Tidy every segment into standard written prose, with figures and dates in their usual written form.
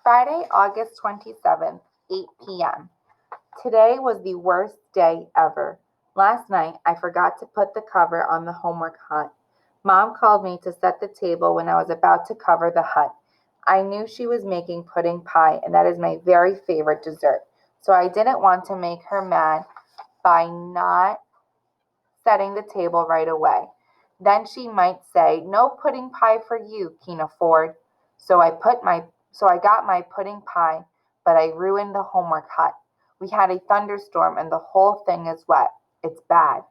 Friday, August 27th, 8 p.m. Today was the worst day ever. Last night, I forgot to put the cover on the homework hut. Mom called me to set the table when I was about to cover the hut. I knew she was making pudding pie, and that is my very favorite dessert. So I didn't want to make her mad by not setting the table right away. Then she might say, "No pudding pie for you, Keena Ford." So I got my pudding pie, but I ruined the homework hut. We had a thunderstorm and the whole thing is wet. It's bad,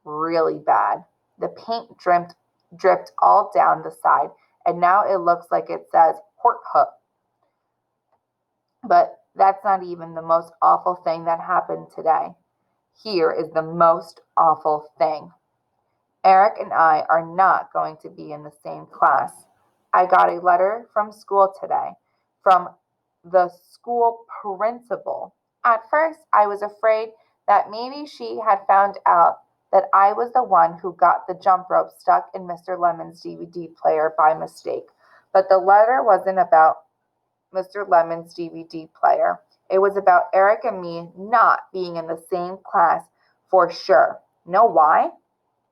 really bad. The paint dripped all down the side, and now it looks like it says Port Hook. But that's not even the most awful thing that happened today. Here is the most awful thing. Eric and I are not going to be in the same class. I got a letter from school today, from the school principal. At first, I was afraid that maybe she had found out that I was the one who got the jump rope stuck in Mr. Lemon's DVD player by mistake. But the letter wasn't about Mr. Lemon's DVD player. It was about Eric and me not being in the same class for sure. Know why?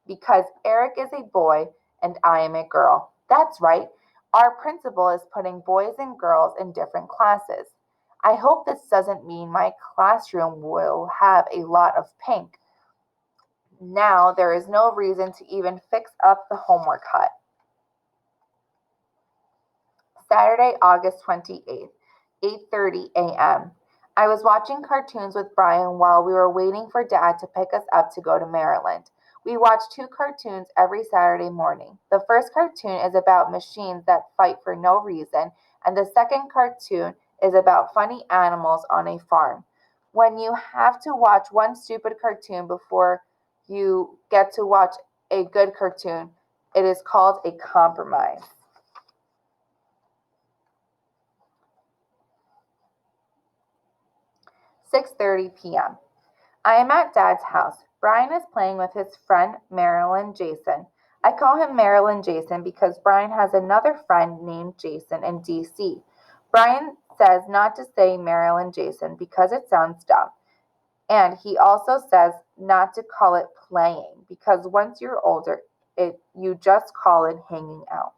Because Eric is a boy and I am a girl. That's right. Our principal is putting boys and girls in different classes. I hope this doesn't mean my classroom will have a lot of pink. Now there is no reason to even fix up the homework hut. Saturday, August 28th, 8:30 a.m. I was watching cartoons with Brian while we were waiting for Dad to pick us up to go to Maryland. We watch two cartoons every Saturday morning. The first cartoon is about machines that fight for no reason, and the second cartoon is about funny animals on a farm. When you have to watch one stupid cartoon before you get to watch a good cartoon, it is called a compromise. 6:30 p.m. I am at Dad's house. Brian is playing with his friend Marilyn Jason. I call him Marilyn Jason because Brian has another friend named Jason in DC. Brian says not to say Marilyn Jason because it sounds dumb. And he also says not to call it playing because once you're older, you just call it hanging out.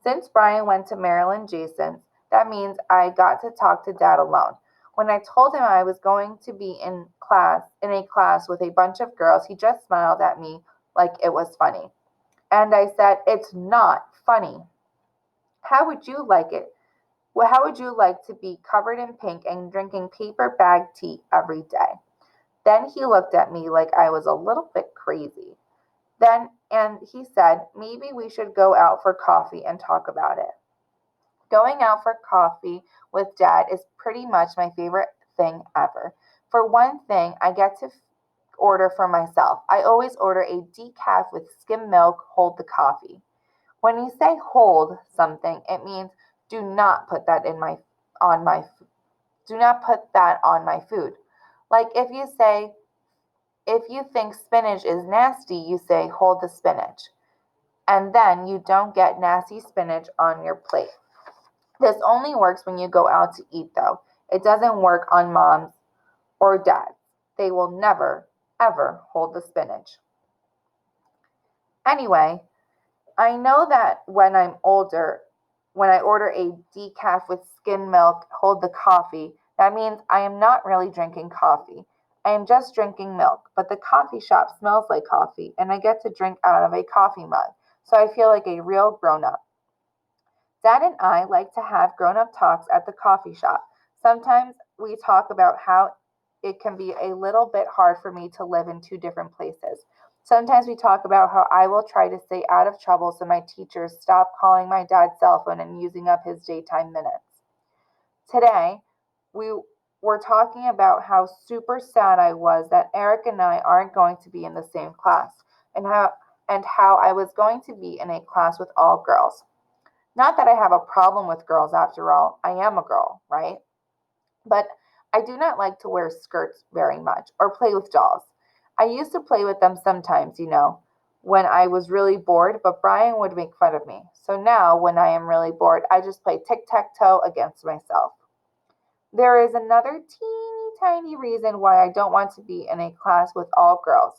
Since Brian went to Marilyn Jason's, that means I got to talk to Dad alone. When I told him I was going to be in a class with a bunch of girls, he just smiled at me like it was funny. And I said, "It's not funny. How would you like it? Well, how would you like to be covered in pink and drinking paper bag tea every day?" Then he looked at me like I was a little bit crazy. And he said, "Maybe we should go out for coffee and talk about it." Going out for coffee with Dad is pretty much my favorite thing ever. For one thing, I get to order for myself. I always order a decaf with skim milk, hold the coffee. When you say hold something, it means do not put that on my do not put that on my food. Like if you think spinach is nasty, you say hold the spinach. And then you don't get nasty spinach on your plate. This only works when you go out to eat, though. It doesn't work on moms or dads. They will never, ever hold the spinach. Anyway, I know that when I order a decaf with skim milk, hold the coffee, that means I am not really drinking coffee. I am just drinking milk, but the coffee shop smells like coffee, and I get to drink out of a coffee mug, so I feel like a real grown up. Dad and I like to have grown up talks at the coffee shop. Sometimes we talk about how it can be a little bit hard for me to live in two different places. Sometimes we talk about how I will try to stay out of trouble so my teachers stop calling my dad's cell phone and using up his daytime minutes. Today, we were talking about how super sad I was that Eric and I aren't going to be in the same class and how I was going to be in a class with all girls. Not that I have a problem with girls after all, I am a girl, right? But I do not like to wear skirts very much or play with dolls. I used to play with them sometimes, when I was really bored, but Brian would make fun of me. So now, when I am really bored, I just play tic-tac-toe against myself. There is another teeny tiny reason why I don't want to be in a class with all girls.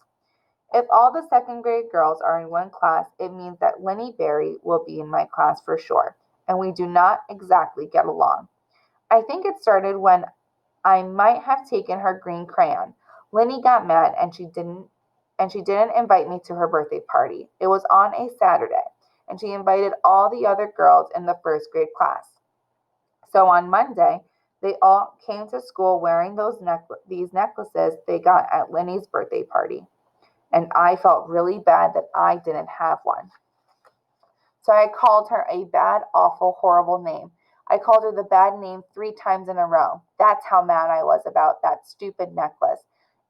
If all the second grade girls are in one class, it means that Lenny Berry will be in my class for sure, and we do not exactly get along. I think it started when I might have taken her green crayon. Lenny got mad and she didn't invite me to her birthday party. It was on a Saturday, and she invited all the other girls in the first grade class. So on Monday, they all came to school wearing these necklaces they got at Lenny's birthday party, and I felt really bad that I didn't have one. So I called her a bad, awful, horrible name. I called her the bad name 3 times in a row. That's how mad I was about that stupid necklace.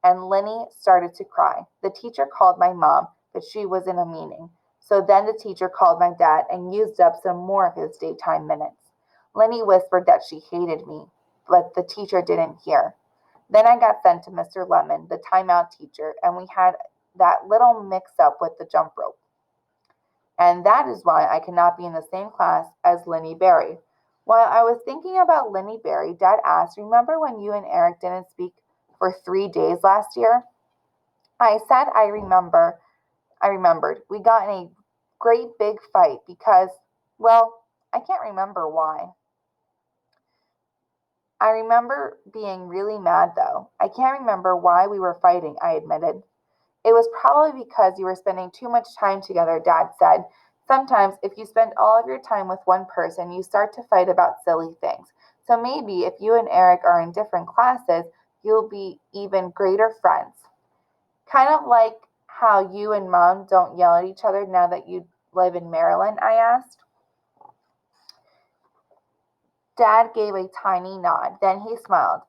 And Lenny started to cry. The teacher called my mom, but she was in a meeting. So then the teacher called my dad and used up some more of his daytime minutes. Lenny whispered that she hated me, but the teacher didn't hear. Then I got sent to Mr. Lemon, the timeout teacher, and we had that little mix up with the jump rope. And that is why I cannot be in the same class as Lenny Berry. While I was thinking about Lenny Berry, Dad asked, "Remember when you and Eric didn't speak for 3 days last year?" I said I remembered. We got in a great big fight because, well, I can't remember why. I remember being really mad though. I can't remember why we were fighting, I admitted. "It was probably because you were spending too much time together," Dad said. "Sometimes, if you spend all of your time with one person, you start to fight about silly things. So maybe if you and Eric are in different classes, you'll be even greater friends. Kind of like how you and Mom don't yell at each other now that you live in Maryland," I asked. Dad gave a tiny nod. Then he smiled,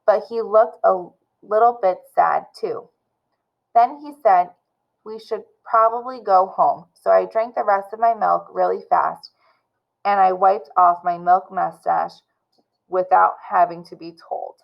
but he looked a little bit sad too. Then he said we should probably go home. So I drank the rest of my milk really fast, and I wiped off my milk mustache without having to be told.